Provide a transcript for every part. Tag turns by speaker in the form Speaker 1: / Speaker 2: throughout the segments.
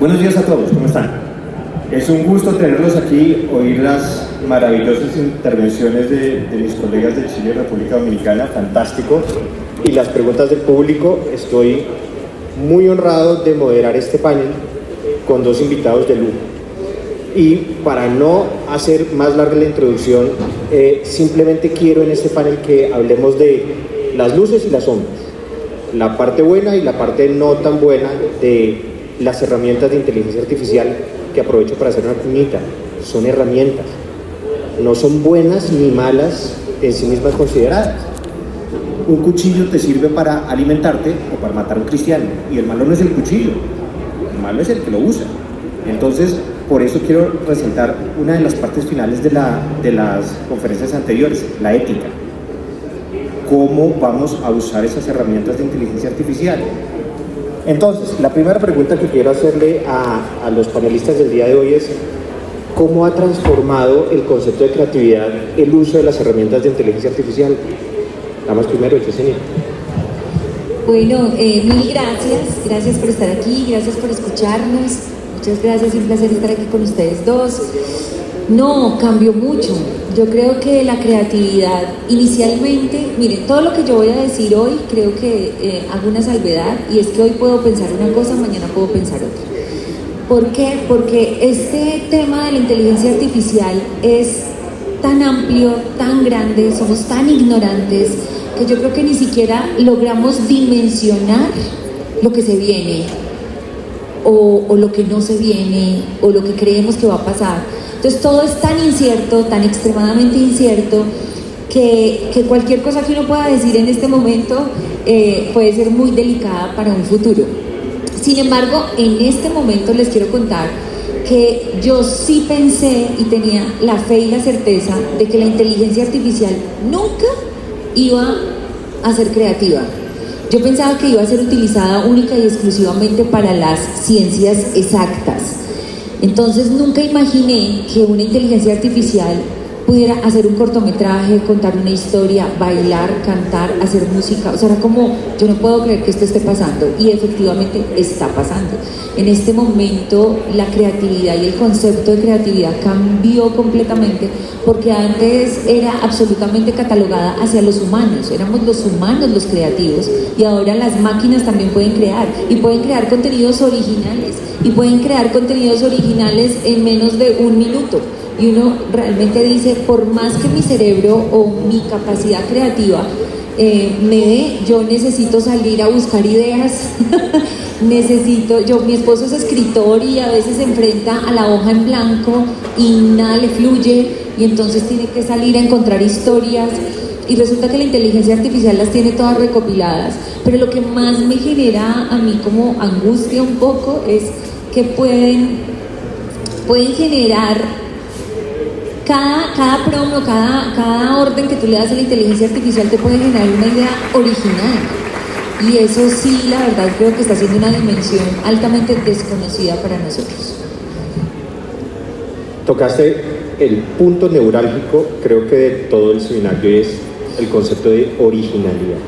Speaker 1: Buenos días a todos, ¿cómo están? Es un gusto tenerlos aquí, oír las maravillosas intervenciones de mis colegas de Chile y República Dominicana, fantástico. Y las preguntas del público, estoy muy honrado de moderar este panel con dos invitados de lujo. Y para no hacer más larga la introducción, simplemente quiero en este panel que hablemos de las luces y las sombras, la parte buena y la parte no tan buena de las herramientas de inteligencia artificial, que aprovecho para hacer una cuñita. Son herramientas, no son buenas ni malas en sí mismas consideradas. Un cuchillo te sirve para alimentarte o para matar a un cristiano, y el malo no es el cuchillo, el malo es el que lo usa. Entonces, por eso quiero resaltar una de las partes finales de las conferencias anteriores, la ética. ¿Cómo vamos a usar esas herramientas de inteligencia artificial? Entonces, la primera pregunta que quiero hacerle a los panelistas del día de hoy es: ¿cómo ha transformado el concepto de creatividad el uso de las herramientas de inteligencia artificial? Damos primero, Yesenia.
Speaker 2: Bueno, mil gracias por estar aquí, gracias por escucharnos, muchas gracias, un placer estar aquí con ustedes dos. No, cambió mucho. Yo creo que la creatividad, inicialmente, miren, todo lo que yo voy a decir hoy, creo que hago una salvedad, y es que hoy puedo pensar una cosa, mañana puedo pensar otra. ¿Por qué? Porque este tema de la inteligencia artificial es tan amplio, tan grande, somos tan ignorantes, que yo creo que ni siquiera logramos dimensionar lo que se viene, o lo que no se viene, o lo que creemos que va a pasar. Entonces todo es tan incierto, tan extremadamente incierto, que cualquier cosa que uno pueda decir en este momento puede ser muy delicada para un futuro. Sin embargo, en este momento les quiero contar que yo sí pensé y tenía la fe y la certeza de que la inteligencia artificial nunca iba a ser creativa. Yo pensaba que iba a ser utilizada única y exclusivamente para las ciencias exactas. Entonces nunca imaginé que una inteligencia artificial pudiera hacer un cortometraje, contar una historia, bailar, cantar, hacer música. O sea, era como, yo no puedo creer que esto esté pasando, y efectivamente está pasando. En este momento la creatividad y el concepto de creatividad cambió completamente, porque antes era absolutamente catalogada hacia los humanos, éramos los humanos los creativos, y ahora las máquinas también pueden crear, y pueden crear contenidos originales, y pueden crear contenidos originales en menos de un minuto. Y uno realmente dice, por más que mi cerebro o mi capacidad creativa me dé, yo necesito salir a buscar ideas. Mi esposo es escritor y a veces se enfrenta a la hoja en blanco y nada le fluye, y entonces tiene que salir a encontrar historias, y resulta que la inteligencia artificial las tiene todas recopiladas. Pero lo que más me genera a mí como angustia un poco es que pueden generar cada promo, cada orden que tú le das a la inteligencia artificial te puede generar una idea original. Y eso sí, la verdad, creo que está siendo una dimensión altamente desconocida para nosotros.
Speaker 1: Tocaste el punto neurálgico, creo que de todo el seminario, es el concepto de originalidad.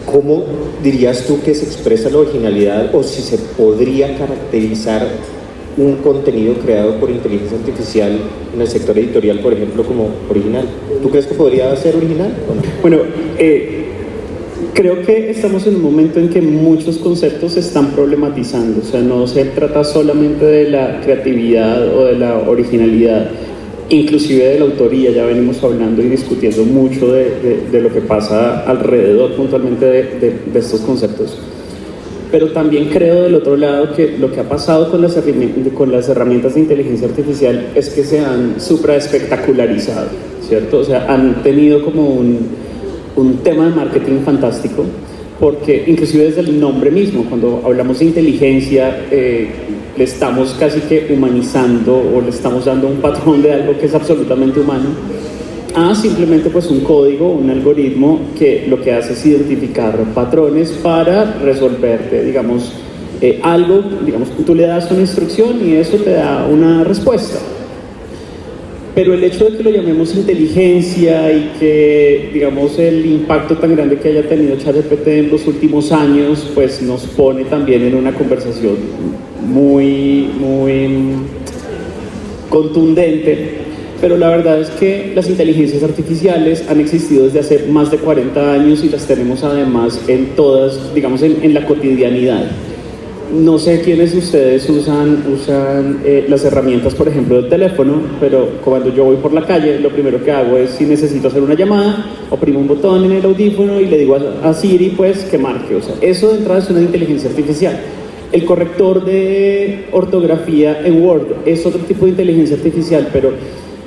Speaker 1: ¿Cómo dirías tú que se expresa la originalidad, o si se podría caracterizar un contenido creado por inteligencia artificial en el sector editorial, por ejemplo, como original? ¿Tú crees que podría ser original o no?
Speaker 3: Bueno, creo que estamos en un momento en que muchos conceptos se están problematizando. O sea, no se trata solamente de la creatividad o de la originalidad, inclusive de la autoría. Ya venimos hablando y discutiendo mucho de lo que pasa alrededor puntualmente de estos conceptos. Pero también creo, del otro lado, que lo que ha pasado con las herramientas de inteligencia artificial es que se han supraespectacularizado, ¿cierto? O sea, han tenido como un tema de marketing fantástico, porque inclusive desde el nombre mismo, cuando hablamos de inteligencia, le estamos casi que humanizando, o le estamos dando un patrón de algo que es absolutamente humano, a simplemente pues un código, un algoritmo que lo que hace es identificar patrones para resolverte, digamos, algo. Digamos, tú le das una instrucción y eso te da una respuesta. Pero el hecho de que lo llamemos inteligencia y que, digamos, el impacto tan grande que haya tenido ChatGPT en los últimos años, pues nos pone también en una conversación muy contundente. Pero la verdad es que las inteligencias artificiales han existido desde hace más de 40 años y las tenemos además en todas, digamos, en la cotidianidad. No sé quiénes de ustedes usan las herramientas, por ejemplo, del teléfono, pero cuando yo voy por la calle, lo primero que hago es, si necesito hacer una llamada, oprimo un botón en el audífono y le digo a Siri, pues, que marque. O sea, eso de entrada es una inteligencia artificial. El corrector de ortografía en Word es otro tipo de inteligencia artificial, pero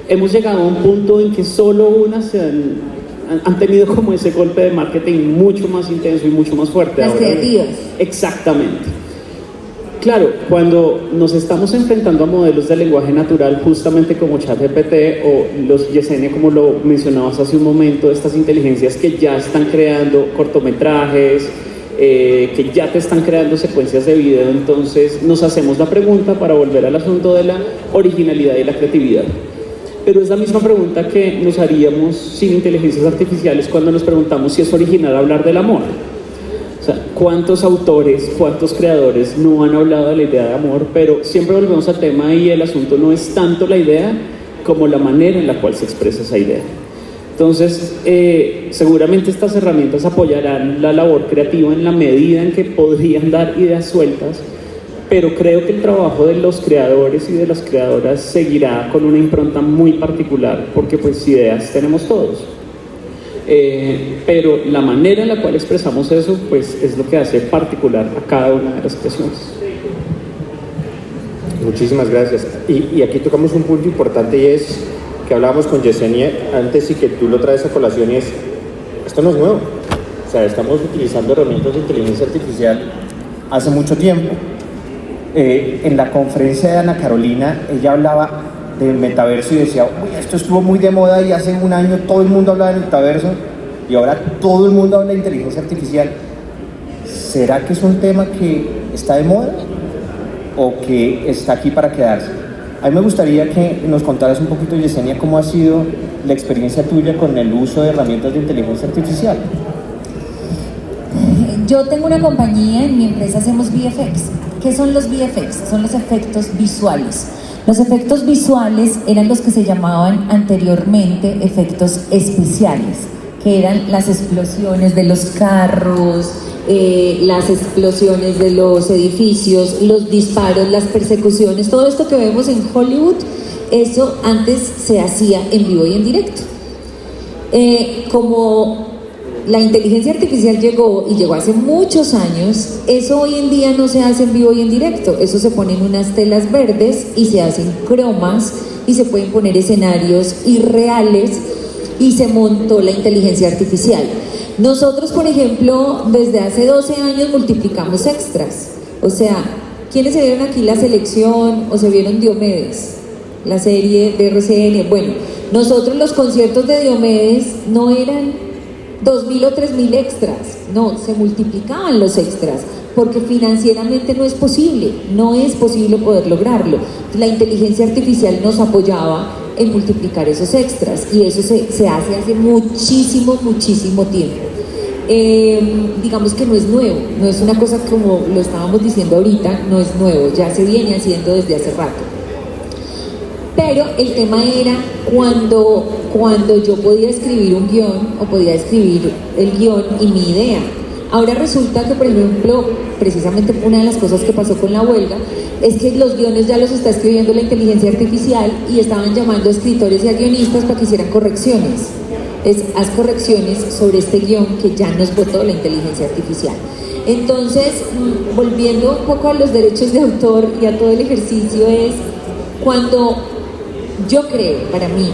Speaker 3: hemos llegado a un punto en que solo unas han tenido como ese golpe de marketing mucho más intenso y mucho más fuerte.
Speaker 2: Las creativas.
Speaker 3: Exactamente. Claro, cuando nos estamos enfrentando a modelos de lenguaje natural, justamente como ChatGPT o los Yesenia, como lo mencionabas hace un momento, estas inteligencias que ya están creando cortometrajes, que ya te están creando secuencias de video, entonces nos hacemos la pregunta, para volver al asunto de la originalidad y la creatividad. Pero es la misma pregunta que nos haríamos sin inteligencias artificiales cuando nos preguntamos si es original hablar del amor. O sea, ¿cuántos autores, cuántos creadores no han hablado de la idea de amor? Pero siempre volvemos al tema y el asunto no es tanto la idea como la manera en la cual se expresa esa idea. Entonces, seguramente estas herramientas apoyarán la labor creativa en la medida en que podrían dar ideas sueltas, pero creo que el trabajo de los creadores y de las creadoras seguirá con una impronta muy particular, porque pues ideas tenemos todos. Pero la manera en la cual expresamos eso, pues es lo que hace particular a cada una de las expresiones.
Speaker 1: Muchísimas gracias. Y aquí tocamos un punto importante, y es que hablábamos con Yesenia antes y que tú lo traes a colación, y es, esto no es nuevo. O sea, estamos utilizando herramientas de inteligencia artificial hace mucho tiempo. En la conferencia de Ana Carolina, ella hablaba del metaverso y decía, uy, esto estuvo muy de moda y hace un año todo el mundo hablaba del metaverso y ahora todo el mundo habla de inteligencia artificial. ¿Será que es un tema que está de moda o que está aquí para quedarse? A mí me gustaría que nos contaras un poquito, Yesenia, cómo ha sido la experiencia tuya con el uso de herramientas de inteligencia artificial.
Speaker 4: Yo tengo una compañía, en mi empresa hacemos VFX. ¿Qué son los VFX? Son los efectos visuales. Los efectos visuales eran los que se llamaban anteriormente efectos especiales, que eran las explosiones de los carros, las explosiones de los edificios, los disparos, las persecuciones, todo esto que vemos en Hollywood, eso antes se hacía en vivo y en directo. Como la inteligencia artificial llegó hace muchos años, eso hoy en día no se hace en vivo y en directo, eso se pone en unas telas verdes y se hacen cromas y se pueden poner escenarios irreales y se montó la inteligencia artificial. Nosotros, por ejemplo, desde hace 12 años multiplicamos extras, o sea, ¿quiénes se vieron aquí La Selección o se vieron Diomedes? La serie de RCN. Bueno, nosotros los conciertos de Diomedes no eran 2.000 o 3.000 extras, no, se multiplicaban los extras, porque financieramente no es posible poder lograrlo. La inteligencia artificial nos apoyaba en multiplicar esos extras, y eso se hace hace muchísimo tiempo. Digamos que no es nuevo, no es una cosa como lo estábamos diciendo ahorita, no es nuevo, ya se viene haciendo desde hace rato. Pero el tema era cuando yo podía escribir un guión o podía escribir el guión y mi idea. Ahora resulta que, por ejemplo, precisamente una de las cosas que pasó con la huelga es que los guiones ya los está escribiendo la inteligencia artificial y estaban llamando a escritores y a guionistas para que hicieran correcciones. Haz correcciones sobre este guión que ya nos votó la inteligencia artificial. Entonces, volviendo un poco a los derechos de autor y a todo el ejercicio, es cuando yo creo, para mí,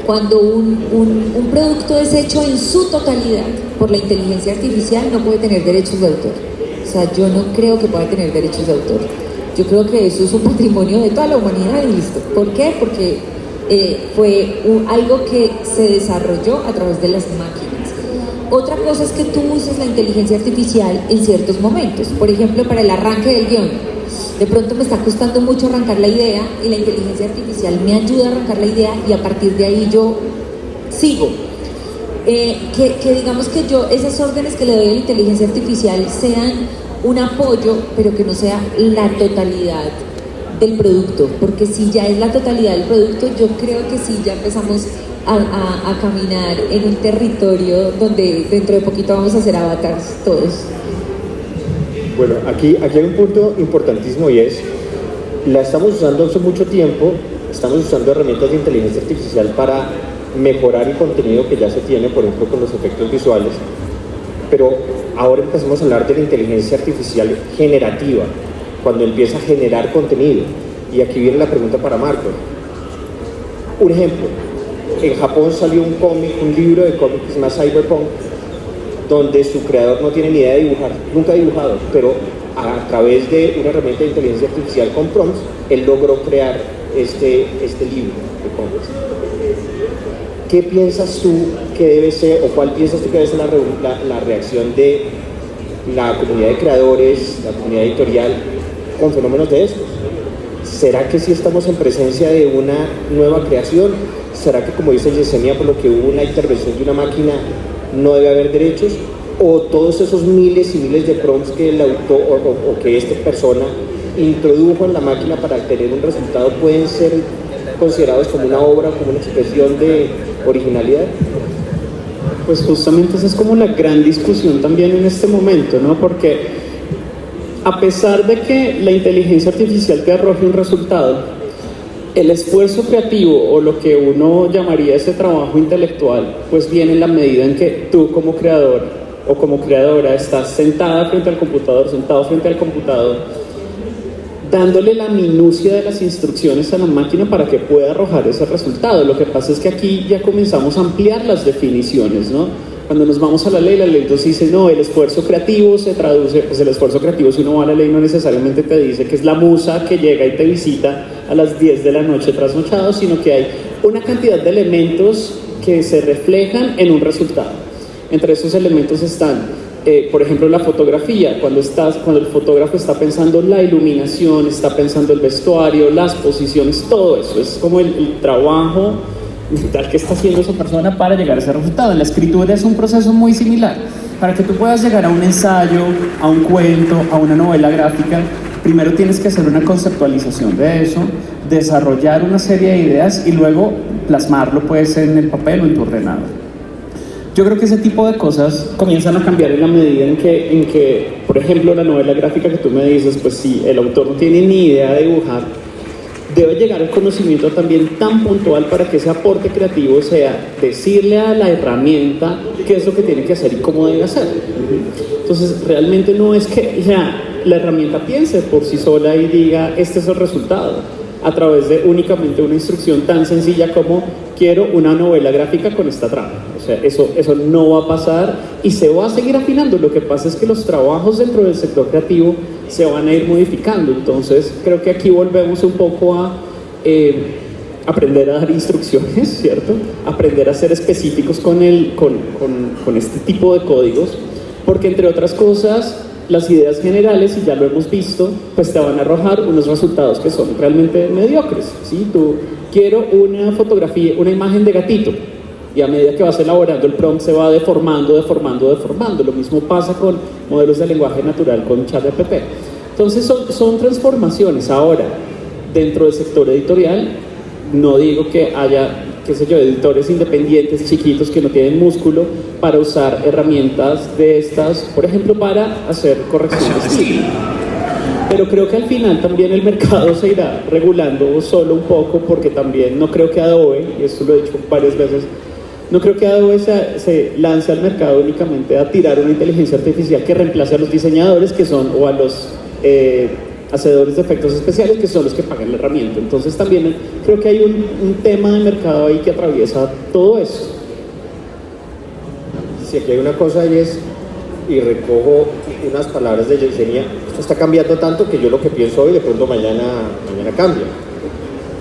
Speaker 4: cuando un producto es hecho en su totalidad por la inteligencia artificial, no puede tener derechos de autor. O sea, yo no creo que pueda tener derechos de autor. Yo creo que eso es un patrimonio de toda la humanidad y listo. ¿Por qué? Porque fue algo que se desarrolló a través de las máquinas. Otra cosa es que tú uses la inteligencia artificial en ciertos momentos. Por ejemplo, para el arranque del guión. De pronto me está costando mucho arrancar la idea y la inteligencia artificial me ayuda a arrancar la idea y a partir de ahí yo sigo. Que digamos que yo, esas órdenes que le doy a la inteligencia artificial sean un apoyo, pero que no sea la totalidad del producto, porque si ya es la totalidad del producto, yo creo que sí, ya empezamos a caminar en un territorio donde dentro de poquito vamos a hacer avatars todos.
Speaker 1: Bueno, aquí hay un punto importantísimo y es, la estamos usando hace mucho tiempo, estamos usando herramientas de inteligencia artificial para mejorar el contenido que ya se tiene, por ejemplo, con los efectos visuales, pero ahora empezamos a hablar de la inteligencia artificial generativa, cuando empieza a generar contenido. Y aquí viene la pregunta para Marco. Un ejemplo, en Japón salió un cómic, un libro de cómic que se llama Cyberpunk, donde su creador no tiene ni idea de dibujar, nunca ha dibujado, pero a través de una herramienta de inteligencia artificial con prompts, él logró crear este libro de cómics. ¿Qué piensas tú que debe ser, o cuál piensas tú que debe ser la reacción de la comunidad de creadores, la comunidad editorial, con fenómenos de estos? ¿Será que sí estamos en presencia de una nueva creación? ¿Será que, como dice Yesenia, por lo que hubo una intervención de una máquina, no debe haber derechos? ¿O todos esos miles y miles de prompts que el autor o que esta persona introdujo en la máquina para tener un resultado pueden ser considerados como una obra, como una expresión de originalidad?
Speaker 3: Pues justamente esa es como la gran discusión también en este momento, ¿no? Porque a pesar de que la inteligencia artificial te arroje un resultado, el esfuerzo creativo o lo que uno llamaría ese trabajo intelectual, pues viene en la medida en que tú como creador o como creadora estás sentada frente al computador, sentado frente al computador, dándole la minucia de las instrucciones a la máquina para que pueda arrojar ese resultado. Lo que pasa es que aquí ya comenzamos a ampliar las definiciones, ¿no? Cuando nos vamos a la ley entonces dice, no, el esfuerzo creativo se traduce, pues el esfuerzo creativo, si uno va a la ley, no necesariamente te dice que es la musa que llega y te visita a las 10 de la noche trasnochado, sino que hay una cantidad de elementos que se reflejan en un resultado. Entre esos elementos están por ejemplo, la fotografía, cuando el fotógrafo está pensando la iluminación, está pensando el vestuario, las posiciones, todo eso es como el trabajo mental que está haciendo esa persona para llegar a ese resultado. En la escritura es un proceso muy similar. Para que tú puedas llegar a un ensayo, a un cuento, a una novela gráfica, primero tienes que hacer una conceptualización de eso, desarrollar una serie de ideas y luego plasmarlo, puede ser en el papel o en tu ordenador. Yo creo que ese tipo de cosas comienzan a cambiar en la medida en que, por ejemplo, la novela gráfica que tú me dices, pues si el autor no tiene ni idea de dibujar, debe llegar al conocimiento también tan puntual para que ese aporte creativo sea decirle a la herramienta qué es lo que tiene que hacer y cómo debe hacerlo. Entonces, realmente no es que la herramienta piense por sí sola y diga, este es el resultado, a través de únicamente una instrucción tan sencilla como quiero una novela gráfica con esta trama. O sea, eso no va a pasar y se va a seguir afinando. Lo que pasa es que los trabajos dentro del sector creativo se van a ir modificando. Entonces, creo que aquí volvemos un poco a aprender a dar instrucciones, ¿cierto? Aprender a ser específicos con este tipo de códigos, porque entre otras cosas, las ideas generales, y ya lo hemos visto, pues te van a arrojar unos resultados que son realmente mediocres, ¿sí? Tú quiero una fotografía, una imagen de gatito, y a medida que vas elaborando el prompt se va deformando. Lo mismo pasa con modelos de lenguaje natural con ChatGPT. Entonces son transformaciones. Ahora, dentro del sector editorial, no digo que haya, qué sé yo, editores independientes chiquitos que no tienen músculo para usar herramientas de estas, por ejemplo, para hacer corrección de estilo. Pero creo que al final también el mercado se irá regulando solo un poco, porque también no creo que Adobe, y esto lo he dicho varias veces, no creo que Adobe se lance al mercado únicamente a tirar una inteligencia artificial que reemplace a los diseñadores que son, o a los hacedores de efectos especiales, que son los que pagan la herramienta. Entonces también creo que hay un tema de mercado ahí que atraviesa todo eso.
Speaker 1: Si aquí hay una cosa y recojo unas palabras de Yesenia, esto está cambiando tanto que yo lo que pienso hoy de pronto mañana cambia.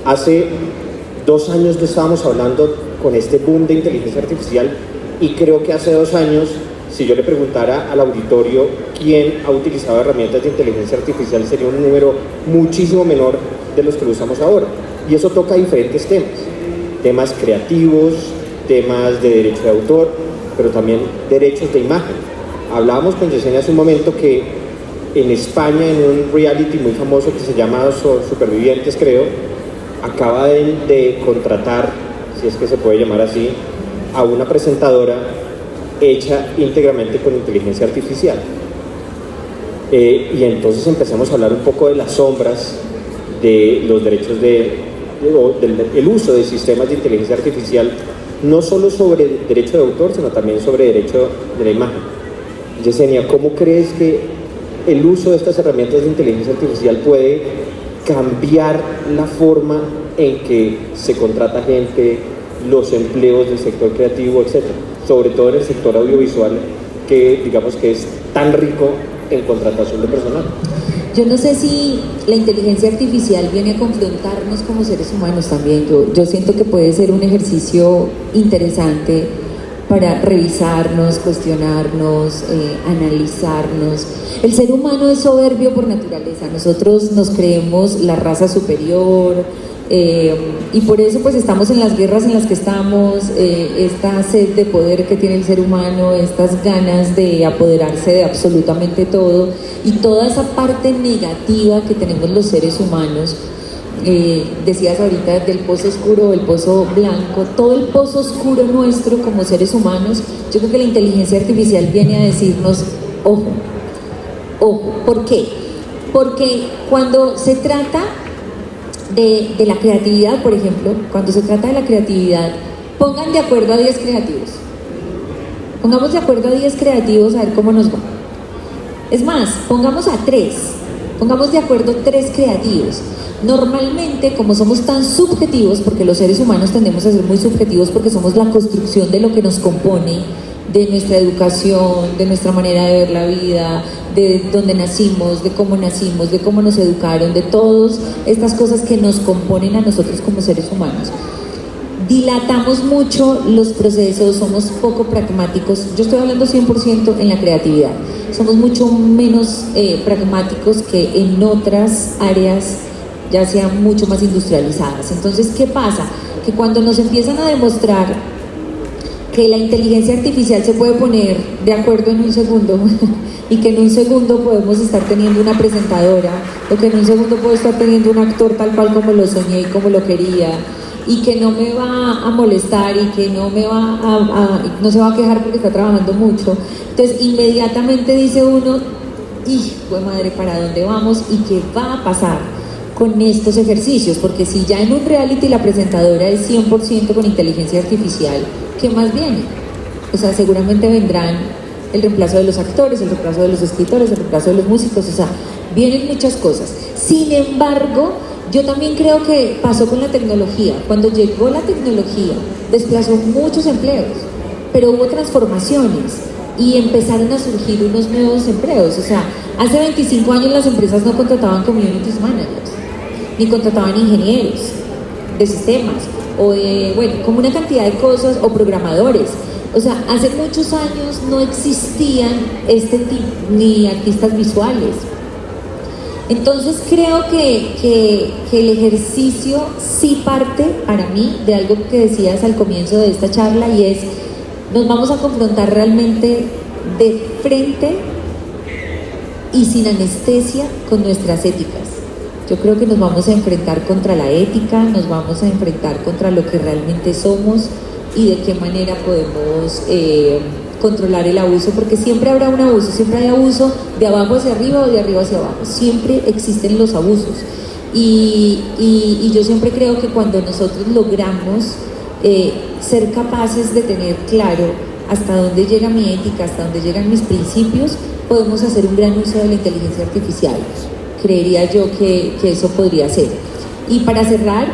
Speaker 1: Hace 2 años estábamos hablando con este boom de inteligencia artificial y creo que hace 2 años, si yo le preguntara al auditorio quien ha utilizado herramientas de inteligencia artificial sería un número muchísimo menor de los que lo usamos ahora. Y eso toca diferentes temas creativos, temas de derecho de autor, pero también derechos de imagen. Hablábamos con Yesenia hace un momento que en España, en un reality muy famoso que se llama Supervivientes, creo, acaba de contratar, si es que se puede llamar así, a una presentadora hecha íntegramente con inteligencia artificial. Y entonces empezamos a hablar un poco de las sombras de los derechos del uso de sistemas de inteligencia artificial, no solo sobre derecho de autor, sino también sobre derecho de la imagen. Yesenia, ¿cómo crees que el uso de estas herramientas de inteligencia artificial puede cambiar la forma en que se contrata gente, los empleos del sector creativo, etcétera? Sobre todo en el sector audiovisual, que digamos que es tan rico en contratación de personal.
Speaker 4: Yo no sé si la inteligencia artificial viene a confrontarnos como seres humanos también. Yo siento que puede ser un ejercicio interesante para revisarnos, cuestionarnos, analizarnos. El ser humano es soberbio por naturaleza. Nosotros nos creemos la raza superior, y por eso pues estamos en las guerras en las que estamos, esta sed de poder que tiene el ser humano, estas ganas de apoderarse de absolutamente todo, y toda esa parte negativa que tenemos los seres humanos. Decías ahorita del pozo oscuro o el pozo blanco, todo el pozo oscuro nuestro como seres humanos. Yo creo que la inteligencia artificial viene a decirnos, ojo, ¿por qué? Porque cuando se trata de la creatividad, por ejemplo, cuando se trata de la creatividad, pongan de acuerdo a 10 creativos. Pongamos de acuerdo a 10 creativos a ver cómo nos va. Es más, pongamos a 3. Pongamos de acuerdo 3 creativos. Normalmente, como somos tan subjetivos, porque los seres humanos tendemos a ser muy subjetivos porque somos la construcción de lo que nos compone, de nuestra educación, de nuestra manera de ver la vida, de dónde nacimos, de cómo nos educaron, de todas estas cosas que nos componen a nosotros como seres humanos. Dilatamos mucho los procesos, somos poco pragmáticos. Yo estoy hablando 100% en la creatividad. Somos mucho menos pragmáticos que en otras áreas, ya sean mucho más industrializadas. Entonces, ¿qué pasa? Que cuando nos empiezan a demostrar que la inteligencia artificial se puede poner de acuerdo en un segundo y que en un segundo podemos estar teniendo una presentadora, o que en un segundo puedo estar teniendo un actor tal cual como lo soñé y como lo quería, y que no me va a molestar y que no me va no se va a quejar porque está trabajando mucho, entonces inmediatamente dice uno, hijo de madre, ¿para dónde vamos? ¿Y qué va a pasar con estos ejercicios? Porque si ya en un reality la presentadora es 100% con inteligencia artificial, ¿qué más viene? O sea, seguramente vendrán el reemplazo de los actores, el reemplazo de los escritores, el reemplazo de los músicos, o sea, vienen muchas cosas. Sin embargo, yo también creo que pasó con la tecnología. Cuando llegó la tecnología, desplazó muchos empleos, pero hubo transformaciones y empezaron a surgir unos nuevos empleos. O sea, hace 25 años las empresas no contrataban community managers, ni contrataban ingenieros de sistemas, o como una cantidad de cosas, o programadores. O sea, hace muchos años no existían este tipo, ni artistas visuales. Entonces creo que el ejercicio sí parte, para mí, de algo que decías al comienzo de esta charla, y es, nos vamos a confrontar realmente de frente y sin anestesia con nuestras éticas. Yo creo que nos vamos a enfrentar contra la ética, nos vamos a enfrentar contra lo que realmente somos y de qué manera podemos controlar el abuso, porque siempre habrá un abuso, siempre hay abuso de abajo hacia arriba o de arriba hacia abajo, siempre existen los abusos. Y yo siempre creo que cuando nosotros logramos ser capaces de tener claro hasta dónde llega mi ética, hasta dónde llegan mis principios, podemos hacer un gran uso de la inteligencia artificial. Creería yo que eso podría ser. Y para cerrar,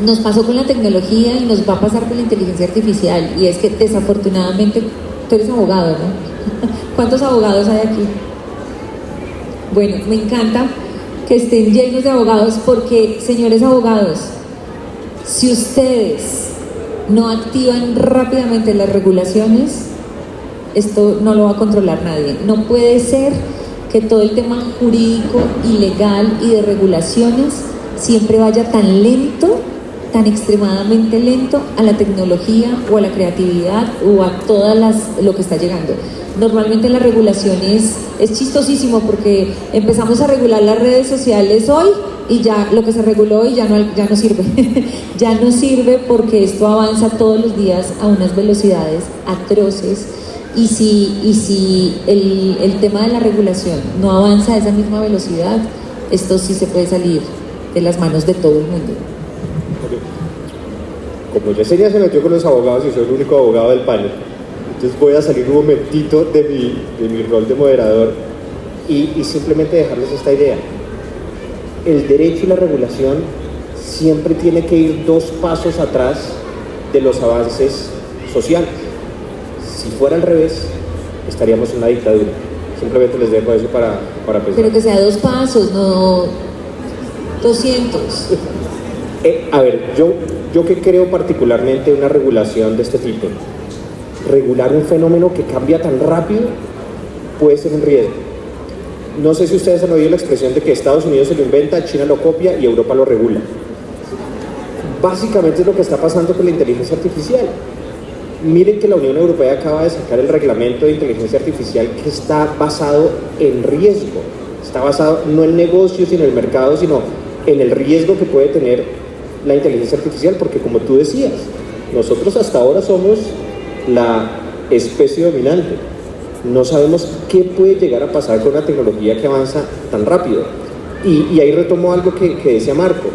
Speaker 4: nos pasó con la tecnología y nos va a pasar con la inteligencia artificial, y es que desafortunadamente, tú eres abogado, ¿no? ¿Cuántos abogados hay aquí? Bueno, me encanta que estén llenos de abogados, porque, señores abogados, si ustedes no activan rápidamente las regulaciones, esto no lo va a controlar nadie. No puede ser que todo el tema jurídico y legal y de regulaciones siempre vaya tan lento, tan extremadamente lento a la tecnología o a la creatividad o a lo que está llegando. Normalmente la regulación es chistosísimo porque empezamos a regular las redes sociales hoy y ya lo que se reguló hoy ya no sirve. Ya no sirve porque esto avanza todos los días a unas velocidades atroces y si el tema de la regulación no avanza a esa misma velocidad, esto sí se puede salir de las manos de todo el mundo.
Speaker 1: Como Yesenia se metió con los abogados y soy el único abogado del panel, entonces voy a salir un momentito de mi rol de moderador y simplemente dejarles esta idea. El derecho y la regulación siempre tiene que ir 2 pasos atrás de los avances sociales. Si fuera al revés, estaríamos en una dictadura. Simplemente les dejo eso para pensar.
Speaker 4: Pero que sea 2 pasos, no 200.
Speaker 1: A ver, yo que creo particularmente una regulación de este tipo. Regular un fenómeno que cambia tan rápido puede ser un riesgo. No sé si ustedes han oído la expresión de que Estados Unidos se lo inventa, China lo copia y Europa lo regula. Básicamente es lo que está pasando con la inteligencia artificial. Miren que la Unión Europea acaba de sacar el reglamento de inteligencia artificial que está basado en riesgo. Está basado no en negocios, sino en el mercado, sino en el riesgo que puede tener la inteligencia artificial, porque como tú decías, nosotros hasta ahora somos la especie dominante. No sabemos qué puede llegar a pasar con una tecnología que avanza tan rápido. Y ahí retomo algo que decía Marco.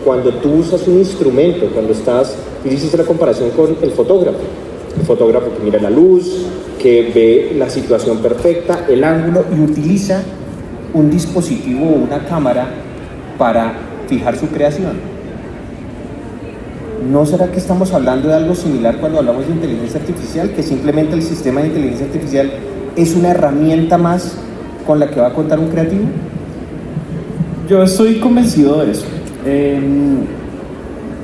Speaker 1: Cuando tú usas un instrumento, cuando hiciste la comparación con el fotógrafo que mira la luz, que ve la situación perfecta, el ángulo, y utiliza un dispositivo o una cámara para fijar su creación. ¿No será que estamos hablando de algo similar cuando hablamos de inteligencia artificial? Que simplemente el sistema de inteligencia artificial es una herramienta más con la que va a contar un creativo.
Speaker 3: Yo estoy convencido de eso.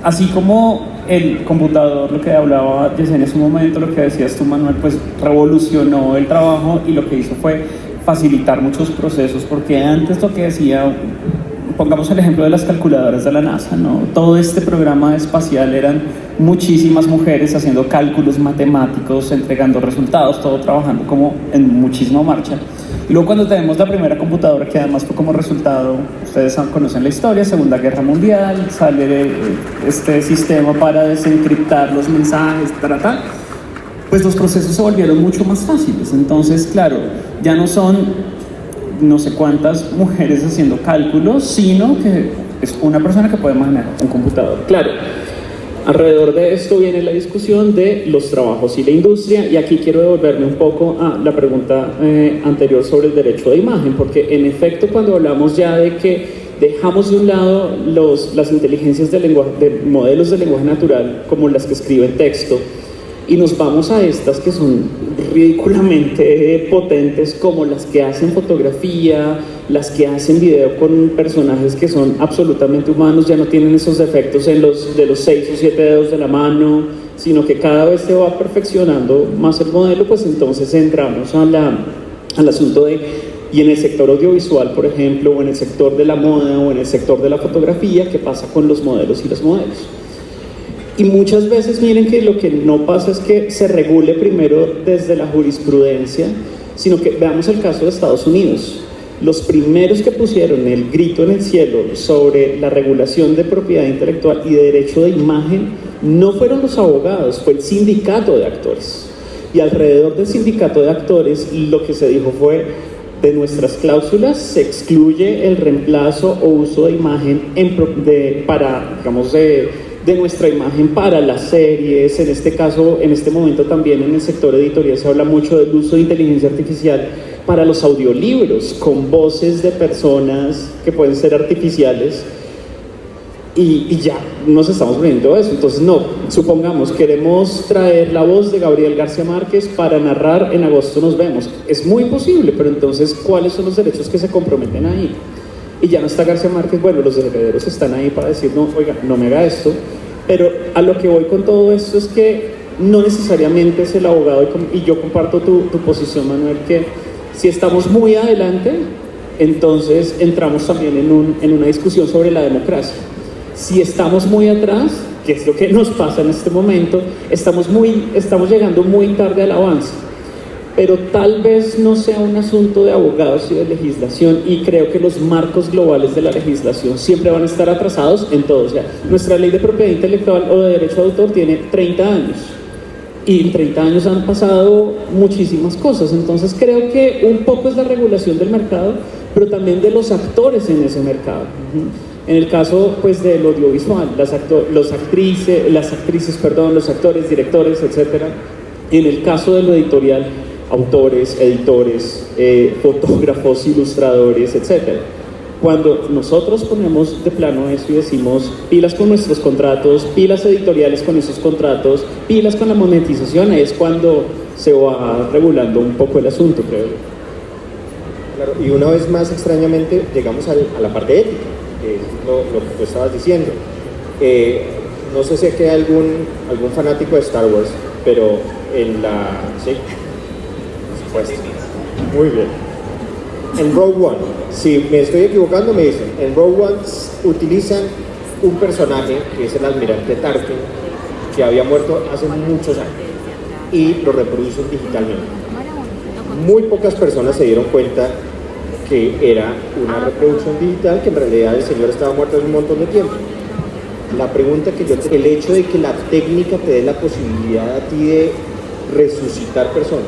Speaker 3: Así como el computador, lo que hablaba Yesenia en su momento, lo que decías tú, Manuel, pues revolucionó el trabajo y lo que hizo fue facilitar muchos procesos, porque antes lo que decía, pongamos el ejemplo de las calculadoras de la NASA, ¿no? Todo este programa espacial eran muchísimas mujeres haciendo cálculos matemáticos, entregando resultados, todo trabajando como en muchísima marcha. Y luego cuando tenemos la primera computadora, que además fue como resultado, ustedes conocen la historia, Segunda Guerra Mundial, sale este sistema para desencriptar los mensajes, pues los procesos se volvieron mucho más fáciles. Entonces, claro, ya no son no sé cuántas mujeres haciendo cálculos, sino que es una persona que puede manejar un computador. Claro, alrededor de esto viene la discusión de los trabajos y la industria, y aquí quiero devolverme un poco a la pregunta anterior sobre el derecho de imagen, porque en efecto cuando hablamos ya de que dejamos de un lado las inteligencias de modelos de lenguaje natural como las que escriben texto, y nos vamos a estas que son ridículamente potentes, como las que hacen fotografía, las que hacen video con personajes que son absolutamente humanos, ya no tienen esos defectos de los 6 o 7 dedos de la mano, sino que cada vez se va perfeccionando más el modelo. Pues entonces entramos al asunto y en el sector audiovisual, por ejemplo, o en el sector de la moda, o en el sector de la fotografía, ¿qué pasa con los modelos y las modelos? Y muchas veces miren que lo que no pasa es que se regule primero desde la jurisprudencia, sino que veamos el caso de Estados Unidos. Los primeros que pusieron el grito en el cielo sobre la regulación de propiedad intelectual y de derecho de imagen no fueron los abogados, fue el sindicato de actores. Y alrededor del sindicato de actores lo que se dijo fue: de nuestras cláusulas se excluye el reemplazo o uso de imagen de nuestra imagen para las series. En este caso, en este momento también en el sector editorial se habla mucho del uso de inteligencia artificial para los audiolibros, con voces de personas que pueden ser artificiales, y ya nos estamos volviendo a eso. Entonces no, supongamos, queremos traer la voz de Gabriel García Márquez para narrar En agosto nos vemos. Es muy posible, pero entonces, ¿cuáles son los derechos que se comprometen ahí? Y ya no está García Márquez, bueno, los herederos están ahí para decir, no, oiga, no me haga esto. Pero a lo que voy con todo esto es que no necesariamente es el abogado, y yo comparto tu posición, Manuel, que si estamos muy adelante, entonces entramos también en una discusión sobre la democracia. Si estamos muy atrás, que es lo que nos pasa en este momento, estamos llegando muy tarde al avance. Pero tal vez no sea un asunto de abogados y de legislación, y creo que los marcos globales de la legislación siempre van a estar atrasados en todo. O sea, nuestra ley de propiedad intelectual o de derecho de autor tiene 30 años, y en 30 años han pasado muchísimas cosas. Entonces creo que un poco es la regulación del mercado, pero también de los actores en ese mercado. En el caso pues del audiovisual, los actores, directores, etcétera. En el caso de lo editorial, autores, editores, fotógrafos, ilustradores, etcétera. Cuando nosotros ponemos de plano eso y decimos pilas con nuestros contratos, pilas editoriales con esos contratos, pilas con la monetización, es cuando se va regulando un poco el asunto, creo yo.
Speaker 1: Claro, y una vez más, extrañamente, llegamos a la parte ética, que es lo que tú estabas diciendo. No sé si aquí hay algún fanático de Star Wars, pero ¿sí? Por supuesto. Muy bien. En Rogue One, si me estoy equivocando me dicen, en Rogue One utilizan un personaje que es el almirante Tarkin, que había muerto hace muchos años, y lo reproducen digitalmente. Muy pocas personas se dieron cuenta que era una reproducción digital, que en realidad el señor estaba muerto hace un montón de tiempo. La pregunta que yo tengo, el hecho de que la técnica te dé la posibilidad a ti de resucitar personas,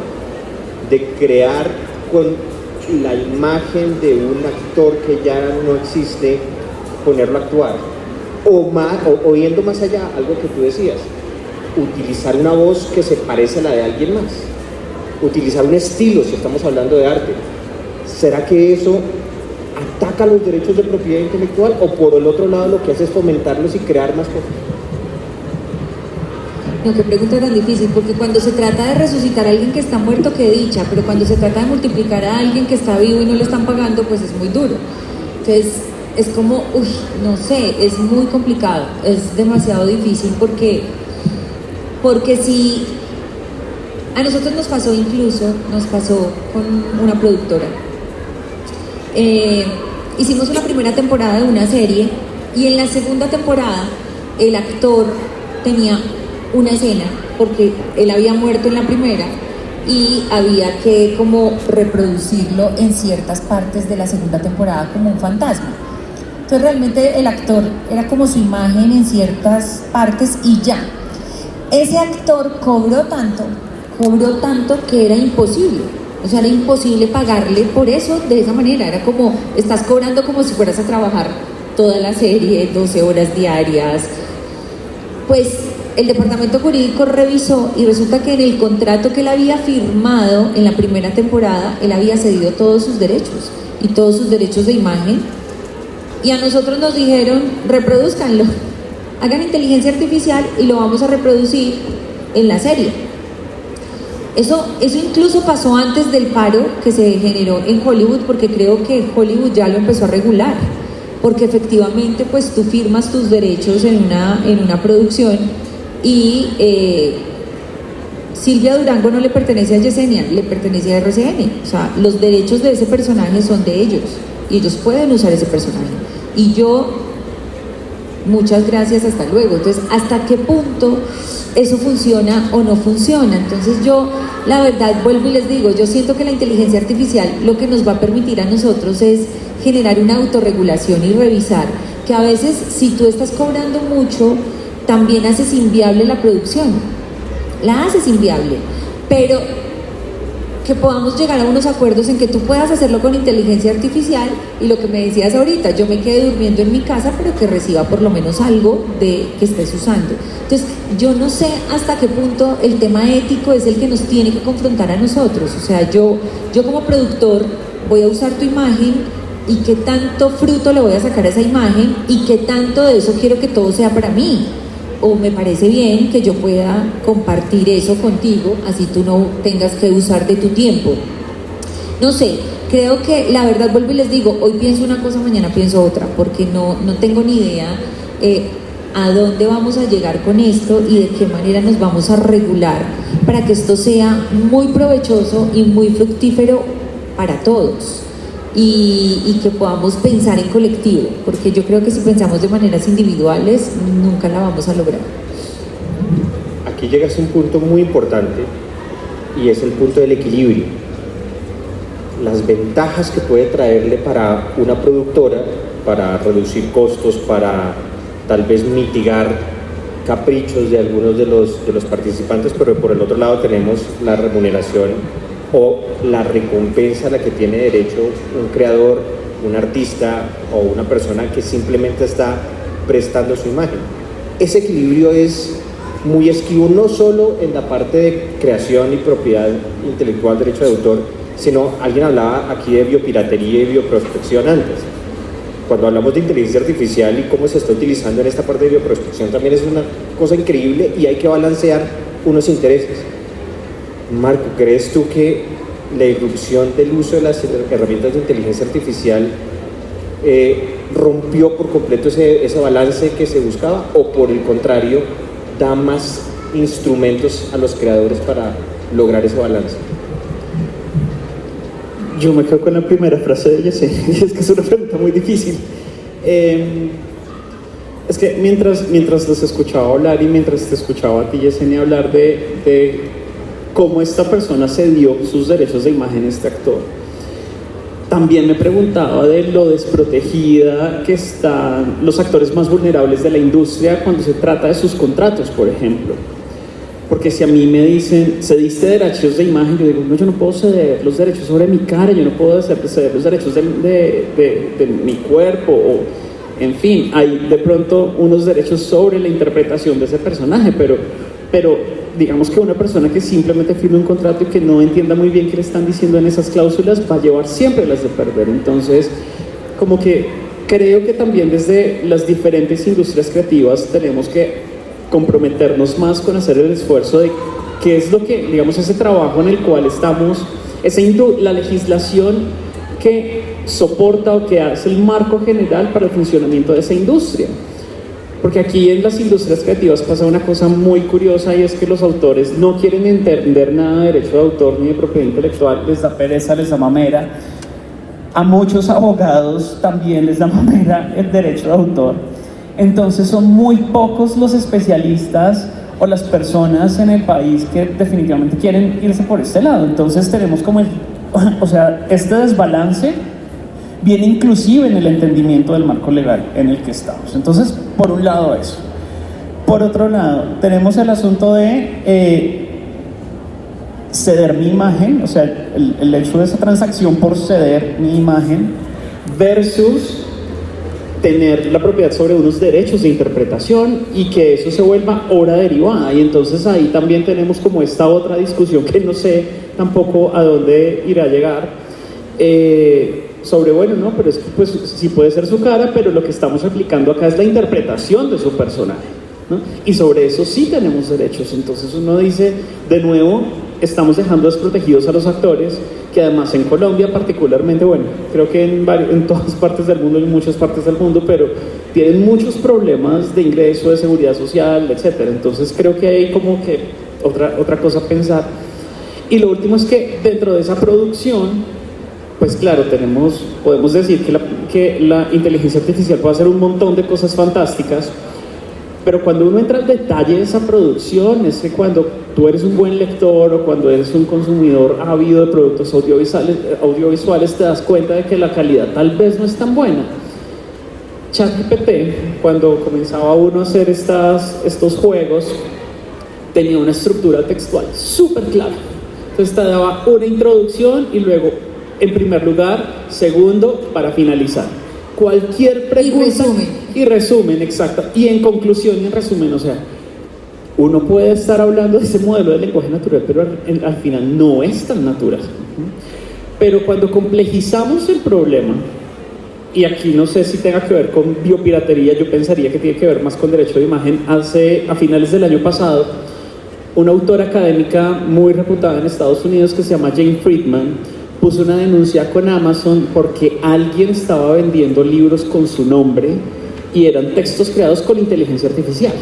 Speaker 1: de crear con la imagen de un actor que ya no existe, ponerlo a actuar, o yendo más allá, algo que tú decías, utilizar una voz que se parece a la de alguien más, utilizar un estilo, si estamos hablando de arte. ¿Será que eso ataca los derechos de propiedad intelectual, o por el otro lado lo que hace es fomentarlos y crear más cosas?
Speaker 2: No, qué pregunta tan difícil, porque cuando se trata de resucitar a alguien que está muerto, qué dicha, pero cuando se trata de multiplicar a alguien que está vivo y no le están pagando, pues es muy duro. Entonces, es como, no sé, es muy complicado, es demasiado difícil, porque si a nosotros nos pasó con una productora. Hicimos una primera temporada de una serie, y en la segunda temporada el actor tenía una escena, porque él había muerto en la primera y había que como reproducirlo en ciertas partes de la segunda temporada como un fantasma. Entonces realmente el actor era como su imagen en ciertas partes y ya. Ese actor cobró tanto que era imposible. O sea, era imposible pagarle por eso de esa manera. Era como, estás cobrando como si fueras a trabajar toda la serie, 12 horas diarias. Pues el departamento jurídico revisó y resulta que en el contrato que él había firmado en la primera temporada, él había cedido todos sus derechos y todos sus derechos de imagen, y a nosotros nos dijeron, reproduzcanlo, hagan inteligencia artificial y lo vamos a reproducir en la serie. Eso incluso pasó antes del paro que se generó en Hollywood, porque creo que Hollywood ya lo empezó a regular, porque efectivamente pues tú firmas tus derechos en una producción, y Silvia Durango no le pertenece a Yesenia, le pertenece a RCN. O sea, los derechos de ese personaje son de ellos y ellos pueden usar ese personaje. Y yo, muchas gracias, hasta luego. Entonces, ¿hasta qué punto eso funciona o no funciona? Entonces yo, la verdad, vuelvo y les digo, yo siento que la inteligencia artificial lo que nos va a permitir a nosotros es generar una autorregulación y revisar que a veces, si tú estás cobrando mucho, también haces inviable la producción, la haces inviable, pero que podamos llegar a unos acuerdos en que tú puedas hacerlo con inteligencia artificial, y lo que me decías ahorita, yo me quedé durmiendo en mi casa, pero que reciba por lo menos algo de que estés usando. Entonces, yo no sé hasta qué punto el tema ético es el que nos tiene que confrontar a nosotros. O sea, yo como productor voy a usar tu imagen, y qué tanto fruto le voy a sacar a esa imagen, y qué tanto de eso quiero que todo sea para mí. O me parece bien que yo pueda compartir eso contigo, así tú no tengas que usar de tu tiempo. No sé, creo que la verdad, vuelvo y les digo, hoy pienso una cosa, mañana pienso otra, porque no tengo ni idea.
Speaker 4: a dónde vamos a llegar con esto y de qué manera nos vamos a regular para que esto sea muy provechoso y muy fructífero para todos y que podamos pensar en colectivo, porque yo creo que si pensamos de maneras individuales nunca la vamos a lograr.
Speaker 1: Aquí llegas a un punto muy importante y es el punto del equilibrio. Las ventajas que puede traerle para una productora, para reducir costos, para tal vez mitigar caprichos de algunos de los participantes, pero por el otro lado tenemos la remuneración o la recompensa a la que tiene derecho un creador, un artista o una persona que simplemente está prestando su imagen. Ese equilibrio es muy esquivo, no solo en la parte de creación y propiedad intelectual, derecho de autor, sino alguien hablaba aquí de biopiratería y bioprospección antes. Cuando hablamos de inteligencia artificial y cómo se está utilizando en esta parte de bioprospección, también es una cosa increíble y hay que balancear unos intereses. Marco, ¿crees tú que la irrupción del uso de las herramientas de inteligencia artificial rompió por completo ese balance que se buscaba, o por el contrario da más instrumentos a los creadores para lograr ese balance?
Speaker 3: Yo me quedo con la primera frase de ella, sí. Es que es una pregunta muy difícil. Es que mientras los escuchaba hablar y mientras te escuchaba a ti, Yesenia, hablar de cómo esta persona cedió sus derechos de imagen a este actor, también me preguntaba de lo desprotegida que están los actores más vulnerables de la industria cuando se trata de sus contratos, por ejemplo. Porque si a mí me dicen, cediste derechos de imagen, yo digo, no, yo no puedo ceder los derechos sobre mi cara, yo no puedo ceder los derechos de mi cuerpo, o, en fin, hay de pronto unos derechos sobre la interpretación de ese personaje, pero digamos que una persona que simplemente firme un contrato y que no entienda muy bien qué le están diciendo en esas cláusulas va a llevar siempre las de perder. Entonces, como que creo que también desde las diferentes industrias creativas tenemos que comprometernos más con hacer el esfuerzo de qué es lo que, digamos, ese trabajo en el cual estamos, la legislación que soporta o que hace el marco general para el funcionamiento de esa industria. Porque aquí en las industrias creativas pasa una cosa muy curiosa, y es que los autores no quieren entender nada de derecho de autor ni de propiedad intelectual, les da pereza, les da mamera. A muchos abogados también les da mamera el derecho de autor. Entonces son muy pocos los especialistas o las personas en el país que definitivamente quieren irse por este lado. Entonces tenemos como este desbalance viene inclusive en el entendimiento del marco legal en el que estamos. Entonces, por un lado eso. Por otro lado, tenemos el asunto de ceder mi imagen, o sea, el hecho de esa transacción por ceder mi imagen versus tener la propiedad sobre unos derechos de interpretación y que eso se vuelva obra derivada. Y entonces ahí también tenemos como esta otra discusión que no sé tampoco a dónde irá a llegar, sobre, bueno, no, pero es que pues sí puede ser su cara, pero lo que estamos aplicando acá es la interpretación de su personaje, ¿no? Y sobre eso sí tenemos derechos. Entonces uno dice, de nuevo, estamos dejando desprotegidos a los actores, que además en Colombia particularmente, bueno, creo que en todas partes del mundo, en muchas partes del mundo, pero tienen muchos problemas de ingreso, de seguridad social, etcétera. Entonces creo que hay como que otra cosa a pensar. Y lo último es que dentro de esa producción, pues claro, podemos decir que la inteligencia artificial puede hacer un montón de cosas fantásticas, pero cuando uno entra al detalle de esa producción, es que cuando tú eres un buen lector o cuando eres un consumidor ávido de productos audiovisuales, te das cuenta de que la calidad tal vez no es tan buena. ChatGPT, cuando comenzaba uno a hacer estos juegos, tenía una estructura textual súper clara. Entonces te daba una introducción y luego, en primer lugar, segundo, para finalizar. Cualquier pregunta y resumen, exacto, y en conclusión y en resumen, o sea, uno puede estar hablando de ese modelo de lenguaje natural, pero al final no es tan natural. Pero cuando complejizamos el problema, y aquí no sé si tenga que ver con biopiratería, yo pensaría que tiene que ver más con derecho de imagen. A finales del año pasado, una autora académica muy reputada en Estados Unidos que se llama Jane Friedman puso una denuncia con Amazon porque alguien estaba vendiendo libros con su nombre y eran textos creados con inteligencia artificial.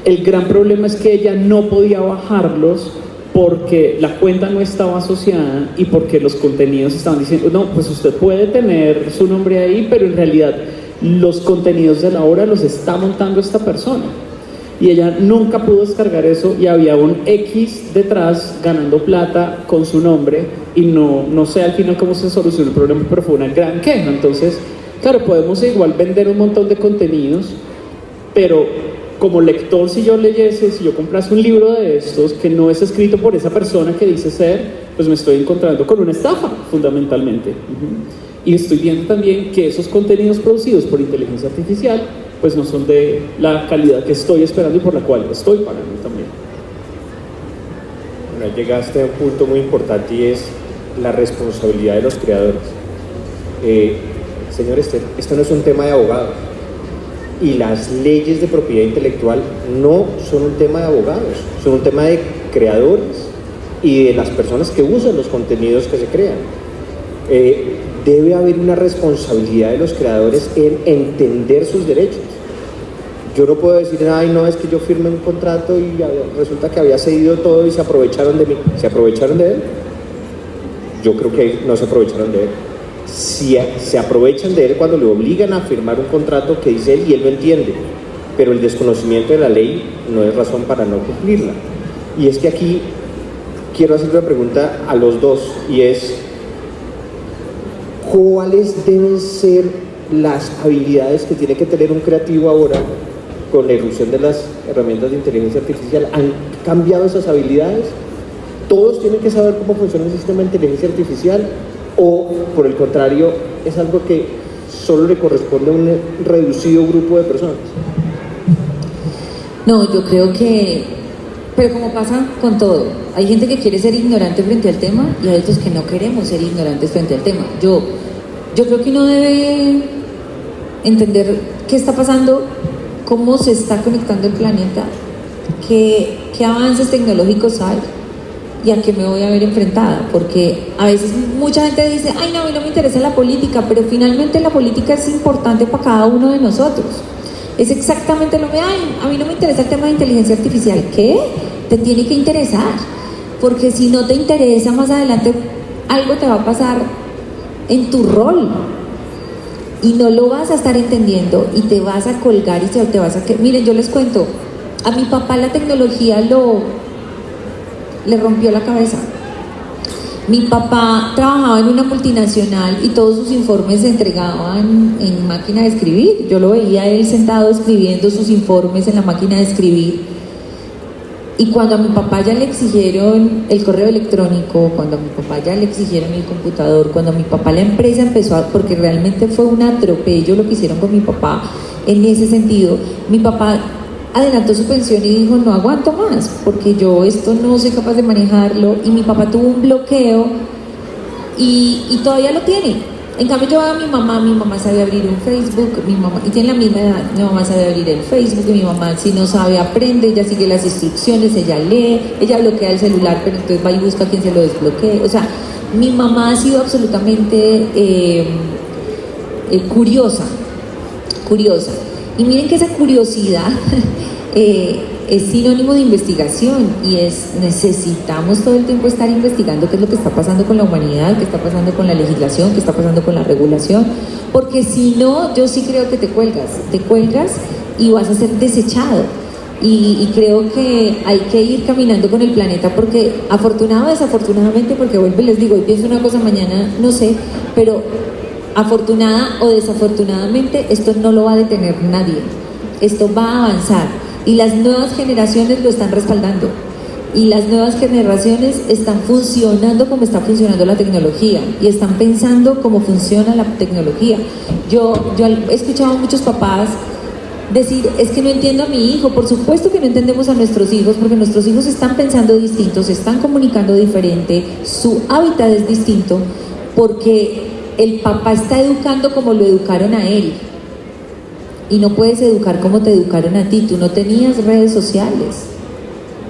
Speaker 3: El gran problema es que ella no podía bajarlos porque la cuenta no estaba asociada y porque los contenidos estaban diciendo, no, pues usted puede tener su nombre ahí, pero en realidad los contenidos de la obra los está montando esta persona. Y ella nunca pudo descargar eso y había un X detrás ganando plata con su nombre y no sé al final cómo se solucionó el problema, pero fue una gran queja. Entonces, claro, podemos igual vender un montón de contenidos, pero como lector, si yo leyese, si yo comprase un libro de estos que no es escrito por esa persona que dice ser, pues me estoy encontrando con una estafa, fundamentalmente. Y estoy viendo también que esos contenidos producidos por inteligencia artificial pues no son de la calidad que estoy esperando y por la cual estoy pagando también.
Speaker 1: Bueno, llegaste a un punto muy importante y es la responsabilidad de los creadores. Señor, esto no es un tema de abogados y las leyes de propiedad intelectual no son un tema de abogados, son un tema de creadores y de las personas que usan los contenidos que se crean. Debe haber una responsabilidad de los creadores en entender sus derechos. Yo no puedo decir, ay, no, es que yo firmé un contrato y resulta que había cedido todo y se aprovecharon de mí. ¿Se aprovecharon de él? Yo creo que no se aprovecharon de él. Si se aprovechan de él cuando le obligan a firmar un contrato que dice él y él lo entiende, pero el desconocimiento de la ley no es razón para no cumplirla. Y es que aquí quiero hacer una pregunta a los dos y es, ¿cuáles deben ser las habilidades que tiene que tener un creativo ahora con la irrupción de las herramientas de inteligencia artificial? ¿Han cambiado esas habilidades? ¿Todos tienen que saber cómo funciona el sistema de inteligencia artificial? ¿O, por el contrario, es algo que solo le corresponde a un reducido grupo de personas?
Speaker 2: No, yo creo que, pero como pasa con todo, hay gente que quiere ser ignorante frente al tema y hay otros que no queremos ser ignorantes frente al tema. Yo creo que uno debe entender qué está pasando, cómo se está conectando el planeta, qué avances tecnológicos hay y a qué me voy a ver enfrentada, porque a veces mucha gente dice, ay no, a mí no me interesa la política, pero finalmente la política es importante para cada uno de nosotros. Es exactamente lo que hay. A mí no me interesa el tema de inteligencia artificial. ¿Qué? Te tiene que interesar, porque si no te interesa, más adelante algo te va a pasar en tu rol y no lo vas a estar entendiendo y te vas a colgar y te vas a... Miren, yo les cuento, a mi papá la tecnología le rompió la cabeza. Mi papá trabajaba en una multinacional y todos sus informes se entregaban en máquina de escribir. Yo lo veía él sentado escribiendo sus informes en la máquina de escribir. Y cuando a mi papá ya le exigieron el correo electrónico, cuando a mi papá ya le exigieron el computador, cuando a mi papá la empresa empezó a... porque realmente fue un atropello lo que hicieron con mi papá en ese sentido, mi papá adelantó su pensión y dijo, no aguanto más, porque yo esto no soy capaz de manejarlo, y mi papá tuvo un bloqueo y todavía lo tiene. En cambio yo a mi mamá sabe abrir un Facebook, mi mamá, y tiene la misma edad, mi mamá sabe abrir el Facebook, y mi mamá si no sabe aprende, ella sigue las instrucciones, ella lee, ella bloquea el celular, pero entonces va y busca a quien se lo desbloquee. O sea, mi mamá ha sido absolutamente curiosa. Y miren que esa curiosidad es sinónimo de investigación, y necesitamos todo el tiempo estar investigando qué es lo que está pasando con la humanidad, qué está pasando con la legislación, qué está pasando con la regulación, porque si no, yo sí creo que te cuelgas y vas a ser desechado. Y creo que hay que ir caminando con el planeta, porque afortunado o desafortunadamente, porque vuelvo y les digo, hoy pienso una cosa, mañana no sé, pero afortunada o desafortunadamente esto no lo va a detener nadie, esto va a avanzar y las nuevas generaciones lo están respaldando, y las nuevas generaciones están funcionando como está funcionando la tecnología y están pensando cómo funciona la tecnología. Yo he escuchado a muchos papás decir, es que no entiendo a mi hijo. Por supuesto que no entendemos a nuestros hijos, porque nuestros hijos están pensando distinto, se están comunicando diferente, su hábitat es distinto, porque el papá está educando como lo educaron a él, y no puedes educar como te educaron a ti. Tú no tenías redes sociales,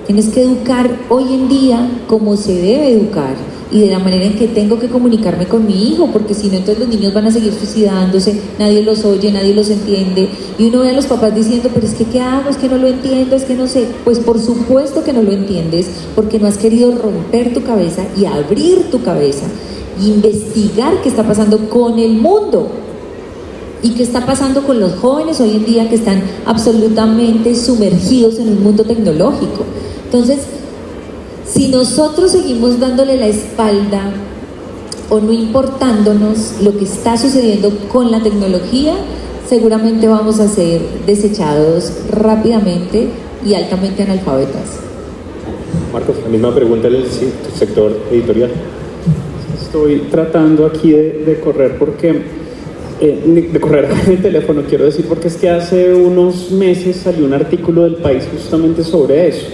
Speaker 2: tienes que educar hoy en día como se debe educar,
Speaker 4: y de la manera en que tengo que comunicarme con mi hijo, porque si no, entonces los niños van a seguir suicidándose, nadie los oye, nadie los entiende, y uno ve a los papás diciendo, pero es que ¿qué hago? Es que no lo entiendo, es que no sé. Pues por supuesto que no lo entiendes, porque no has querido romper tu cabeza y abrir tu cabeza, e investigar qué está pasando con el mundo, y qué está pasando con los jóvenes hoy en día que están absolutamente sumergidos en un mundo tecnológico. Entonces, si nosotros seguimos dándole la espalda o no importándonos lo que está sucediendo con la tecnología, seguramente vamos a ser desechados rápidamente y altamente analfabetas.
Speaker 1: Marcos, la misma pregunta en el sector editorial.
Speaker 3: Estoy tratando aquí de correr porque... de correr en el teléfono, quiero decir, porque es que hace unos meses salió un artículo del País justamente sobre eso.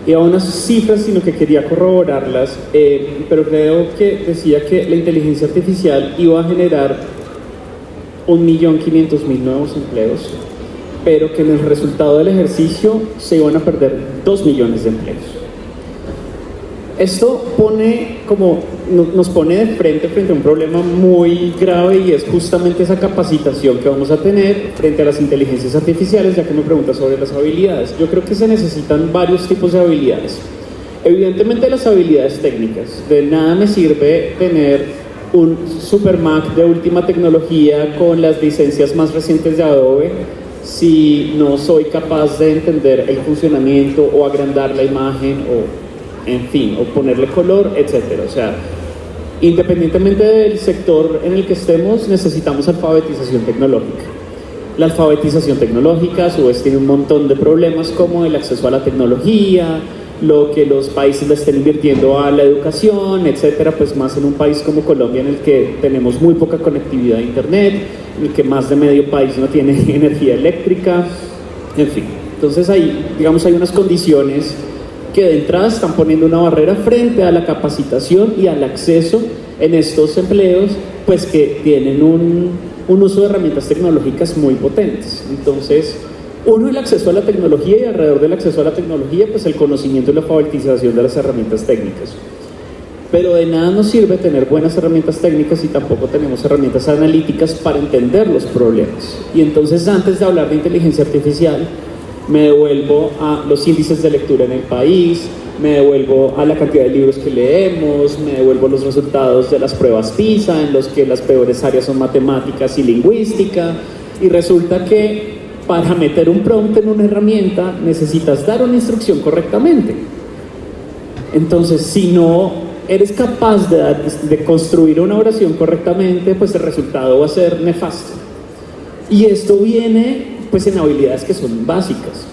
Speaker 3: Y a unas cifras, sino que quería corroborarlas, pero creo que decía que la inteligencia artificial iba a generar 1.500.000 nuevos empleos, pero que en el resultado del ejercicio se iban a perder 2 millones de empleos. Esto nos pone de frente a un problema muy grave, y es justamente esa capacitación que vamos a tener frente a las inteligencias artificiales, ya que me preguntas sobre las habilidades. Yo creo que se necesitan varios tipos de habilidades. Evidentemente las habilidades técnicas. De nada me sirve tener un super Mac de última tecnología con las licencias más recientes de Adobe si no soy capaz de entender el funcionamiento o agrandar la imagen en fin, o ponerle color, etcétera. O sea, independientemente del sector en el que estemos, necesitamos alfabetización tecnológica. La alfabetización tecnológica, a su vez, tiene un montón de problemas como el acceso a la tecnología, lo que los países le estén invirtiendo a la educación, etcétera, pues más en un país como Colombia, en el que tenemos muy poca conectividad a internet, en el que más de medio país no tiene energía eléctrica, en fin. Entonces hay unas condiciones que de entrada están poniendo una barrera frente a la capacitación y al acceso en estos empleos, pues que tienen un uso de herramientas tecnológicas muy potentes. Entonces, el acceso a la tecnología, y alrededor del acceso a la tecnología, pues el conocimiento y la alfabetización de las herramientas técnicas. Pero de nada nos sirve tener buenas herramientas técnicas si tampoco tenemos herramientas analíticas para entender los problemas. Y entonces, antes de hablar de inteligencia artificial, me devuelvo a los índices de lectura en el país, me devuelvo a la cantidad de libros que leemos, me devuelvo a los resultados de las pruebas PISA, en los que las peores áreas son matemáticas y lingüística, y resulta que para meter un prompt en una herramienta necesitas dar una instrucción correctamente. Entonces, si no eres capaz de construir una oración correctamente, pues el resultado va a ser nefasto. Y esto viene pues en habilidades que son básicas.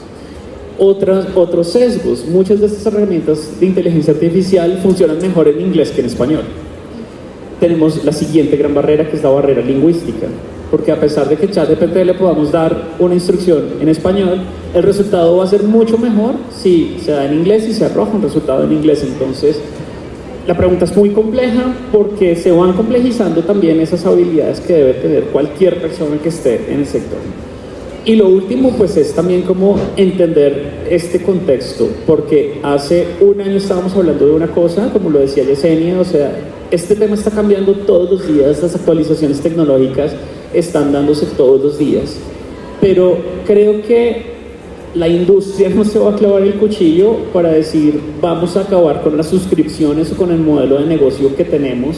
Speaker 3: Otros sesgos. Muchas de estas herramientas de inteligencia artificial funcionan mejor en inglés que en español. Tenemos la siguiente gran barrera, que es la barrera lingüística, porque a pesar de que ChatGPT le podamos dar una instrucción en español, el resultado va a ser mucho mejor si se da en inglés y se arroja un resultado en inglés. Entonces, la pregunta es muy compleja, porque se van complejizando también esas habilidades que debe tener cualquier persona que esté en el sector. Y lo último, pues, es también como entender este contexto, porque hace un año estábamos hablando de una cosa, como lo decía Yesenia, o sea, este tema está cambiando todos los días, las actualizaciones tecnológicas están dándose todos los días, pero creo que la industria no se va a clavar el cuchillo para decir vamos a acabar con las suscripciones o con el modelo de negocio que tenemos,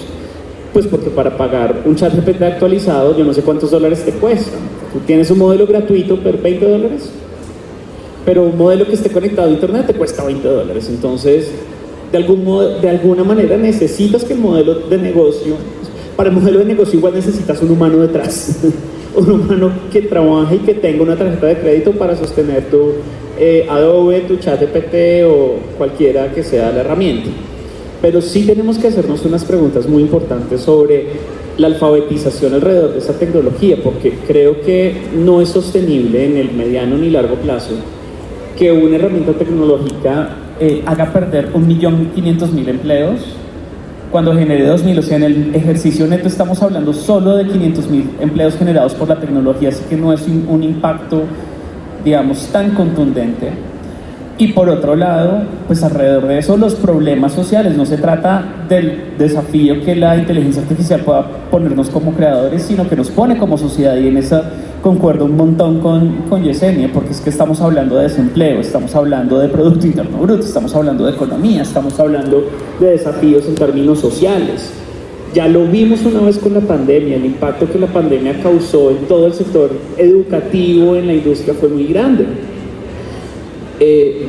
Speaker 3: pues porque para pagar un ChatGPT actualizado, yo no sé cuántos dólares te cuesta. Tú tienes un modelo gratuito por $20, pero un modelo que esté conectado a internet te cuesta $20. Entonces, de alguna manera necesitas que el modelo de negocio, para el modelo de negocio igual necesitas un humano detrás, un humano que trabaje y que tenga una tarjeta de crédito para sostener tu Adobe, tu ChatGPT o cualquiera que sea la herramienta. Pero sí tenemos que hacernos unas preguntas muy importantes sobre la alfabetización alrededor de esa tecnología, porque creo que no es sostenible en el mediano ni largo plazo que una herramienta tecnológica haga perder 1.500.000 empleos cuando genere 2.000. O sea, en el ejercicio neto estamos hablando solo de 500.000 empleos generados por la tecnología, así que no es un impacto, digamos, tan contundente. Y por otro lado, pues alrededor de eso, los problemas sociales. No se trata del desafío que la inteligencia artificial pueda ponernos como creadores, sino que nos pone como sociedad, y en eso concuerdo un montón con Yesenia, porque es que estamos hablando de desempleo, estamos hablando de Producto Interno Bruto, estamos hablando de economía, estamos hablando de desafíos en términos sociales. Ya lo vimos una vez con la pandemia, el impacto que la pandemia causó en todo el sector educativo, en la industria, fue muy grande.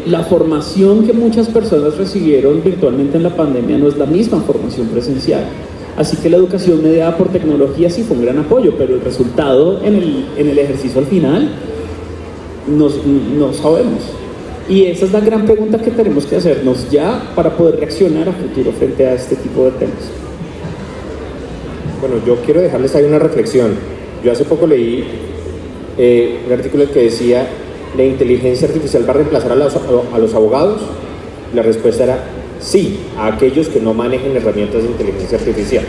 Speaker 3: La formación que muchas personas recibieron virtualmente en la pandemia no es la misma formación presencial. Así que la educación mediada por tecnología sí fue un gran apoyo, pero el resultado en el ejercicio al final no sabemos. Y esa es la gran pregunta que tenemos que hacernos ya para poder reaccionar a futuro frente a este tipo de temas.
Speaker 1: Bueno, yo quiero dejarles ahí una reflexión. Yo hace poco leí un artículo que decía: ¿la inteligencia artificial va a reemplazar a los abogados? La respuesta era sí, a aquellos que no manejen herramientas de inteligencia artificial.